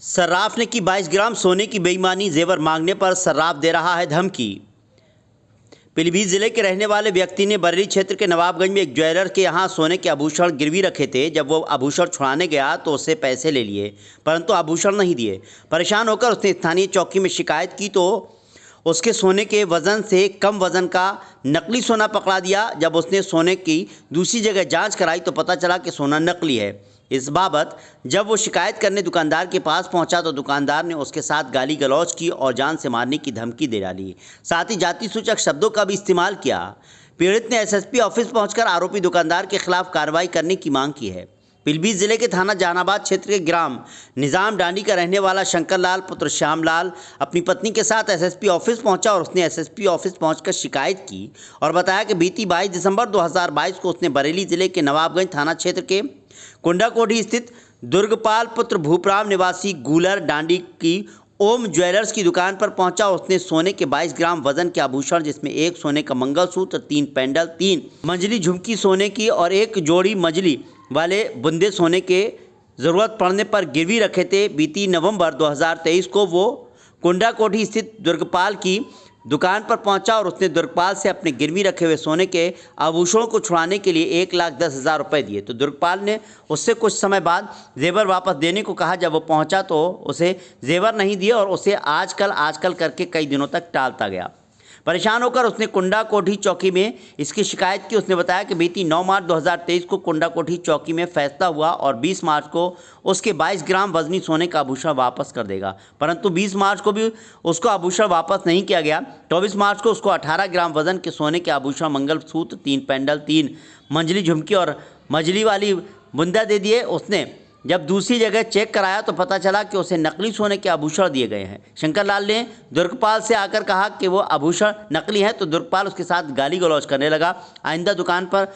सर्राफ ने की 22 ग्राम सोने की बेईमानी, जेवर मांगने पर सर्राफ दे रहा है धमकी। पीलीभीत जिले के रहने वाले व्यक्ति ने बरेली क्षेत्र के नवाबगंज में एक ज्वेलर के यहां सोने के आभूषण गिरवी रखे थे। जब वो आभूषण छुड़ाने गया तो उससे पैसे ले लिए, परंतु आभूषण नहीं दिए। परेशान होकर उसने स्थानीय चौकी में शिकायत की तो उसके सोने के वजन से कम वजन का नकली सोना पकड़ा दिया। जब उसने सोने की दूसरी जगह जांच कराई तो पता चला कि सोना नकली है। इस बाबत जब वो शिकायत करने दुकानदार के पास पहुंचा तो दुकानदार ने उसके साथ गाली गलौज की और जान से मारने की धमकी दे डाली। साथ ही जाति सूचक शब्दों का भी इस्तेमाल किया। पीड़ित ने एसएसपी ऑफिस पहुंचकर आरोपी दुकानदार के खिलाफ कार्रवाई करने की मांग की है। पीलीभीत जिले के थाना जहानाबाद क्षेत्र के ग्राम निजाम डांडी का रहने वाला शंकर लाल पुत्र श्याम लाल अपनी पत्नी के साथ एसएसपी ऑफिस पहुंचा और उसने एसएसपी ऑफिस पहुंचकर शिकायत की और बताया कि बीती 22 दिसंबर 2022 को उसने बरेली जिले के नवाबगंज थाना क्षेत्र के कुंडाकोठी स्थित दुर्गपाल पुत्र भूपराम निवासी गूलर डांडी की ओम ज्वेलर्स की दुकान पर पहुंचा। उसने सोने के 22 ग्राम वजन के आभूषण, जिसमें एक सोने का मंगलसूत्र, 3 पेंडल, 3 मंजली झुमकी सोने की और एक जोड़ी मंजली वाले बुंदे सोने के ज़रूरत पड़ने पर गिरवी रखे थे। बीती नवंबर 2023 को वो कुंडाकोठी स्थित दुर्गपाल की दुकान पर पहुंचा और उसने दुर्गपाल से अपने गिरवी रखे हुए सोने के आभूषणों को छुड़ाने के लिए 1,10,000 रुपये दिए तो दुर्गपाल ने उससे कुछ समय बाद जेवर वापस देने को कहा। जब वो पहुंचा तो उसे जेवर नहीं दिए और उसे आजकल करके कई दिनों तक टालता गया। परेशान होकर उसने कुंडाकोठी चौकी में इसकी शिकायत की। उसने बताया कि बीती 9 मार्च 2023 को कुंडाकोठी चौकी में फैसला हुआ और 20 मार्च को उसके 22 ग्राम वजनी सोने का आभूषण वापस कर देगा, परंतु 20 मार्च को भी उसको आभूषण वापस नहीं किया गया। 24 मार्च को उसको 18 ग्राम वजन के सोने के आभूषण, मंगलसूत्र, 3 पेंडल, 3 मंजली झुमकी और मजली वाली बुंदा दे दिए। उसने जब दूसरी जगह चेक कराया तो पता चला कि उसे नकली सोने के आभूषण दिए गए हैं। शंकर लाल ने दुर्गपाल से आकर कहा कि वो आभूषण नकली है तो दुर्गपाल उसके साथ गाली गलौज करने लगा। आइंदा दुकान पर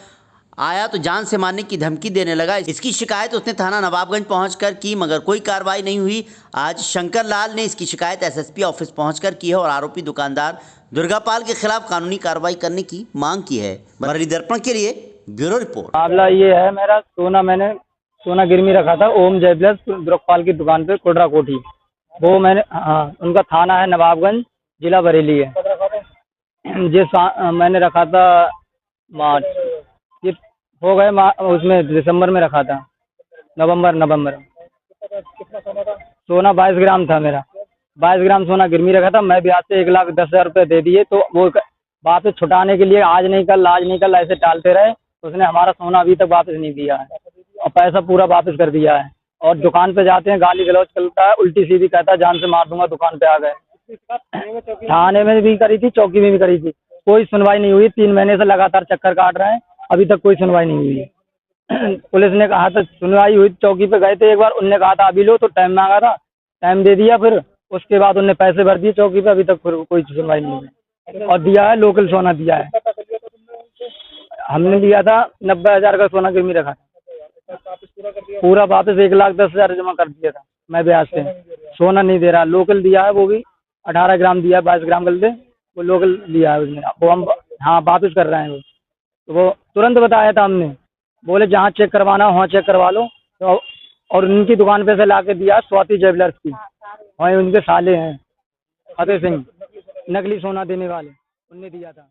आया तो जान से मारने की धमकी देने लगा। इसकी शिकायत उसने थाना नवाबगंज पहुंचकर की, मगर कोई कार्रवाई नहीं हुई। आज शंकर लाल ने इसकी शिकायत एसएसपी ऑफिस पहुंचकर की है और आरोपी दुकानदार दुर्गापाल के खिलाफ कानूनी कार्रवाई करने की मांग की है। बरेली दर्पण के लिए ब्यूरो रिपोर्ट। मामला ये है, मेरा मैंने सोना गिरवी रखा था ओम ज्वेलर्स दुर्गपाल की दुकान पे कुंडाकोठी। वो मैंने उनका थाना है नवाबगंज, जिला बरेली है। मैंने रखा था मार्च, ये हो गए उसमें दिसंबर में रखा था, नवंबर। सोना 22 ग्राम था मेरा, 22 ग्राम सोना गिरवी रखा था। मैं ब्याज से 1,10,000 रुपये दे दिए तो वो वापस छुटाने के लिए आज नहीं कल ऐसे टालते रहे। उसने हमारा सोना अभी तक वापस नहीं दिया है और पैसा पूरा वापस कर दिया है। और दुकान पे जाते हैं गाली गलौज करता है, उल्टी सीधी कहता है जान से मार दूंगा। दुकान पे आ गए, थाने में भी करी थी, चौकी में भी करी थी, कोई सुनवाई नहीं हुई। 3 महीने से लगातार चक्कर काट रहे हैं, अभी तक कोई सुनवाई नहीं हुई। पुलिस ने कहा था सुनवाई हुई, चौकी पे गए थे एक बार, उनने कहा था अभी लो, तो टाइम मांगा था, टाइम दे दिया। फिर उसके बाद उनने पैसे भर दिए चौकी पे, अभी तक कोई सुनवाई नहीं हुई। और दिया है, लोकल सोना दिया है। हमने लिया था 90,000 का सोना गिरवी रखा था, पूरा वापस 1,10,000 जमा कर दिया था मैं ब्याज से। सोना नहीं दे रहा, लोकल दिया है, वो भी 18 ग्राम दिया है, 22 ग्राम गलते वो लोकल दिया है उसने। वो हम वापस कर रहे हैं। तो वो तुरंत बताया था हमने, बोले जहाँ चेक करवाना वहाँ चेक करवा लो। तो और उनकी दुकान पे से ला के दिया स्वाति ज्वेलर्स की, वहीं उनके साले हैं फतेह सिंह, नकली सोना देने वाले, उनने दिया था।